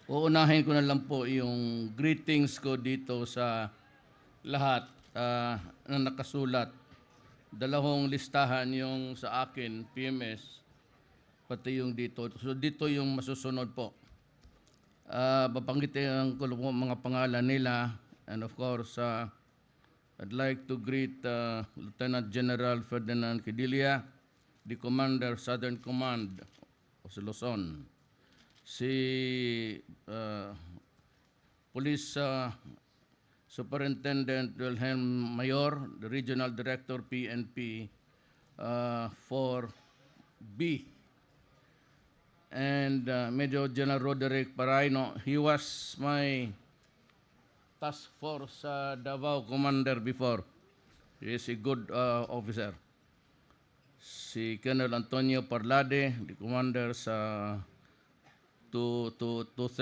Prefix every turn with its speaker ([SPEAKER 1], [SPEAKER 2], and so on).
[SPEAKER 1] Uunahin ko na lang po yung greetings ko dito sa lahat na nakasulat. Dalawang listahan yung sa akin, PMS, pati yung dito. So dito yung masusunod po. Babanggitin ko po mga pangalan nila. And of course, I'd like to greet Lieutenant General Ferdinand Quidilla, the Commander, Southern Command of Luzon. Si Police Superintendent Wilhelm Mayor, the Regional Director PNP for B. And Major General Roderick Paraino, he was my task force Davao commander before. He is a good officer. Si Colonel Antonio Parlade, the commander sa 230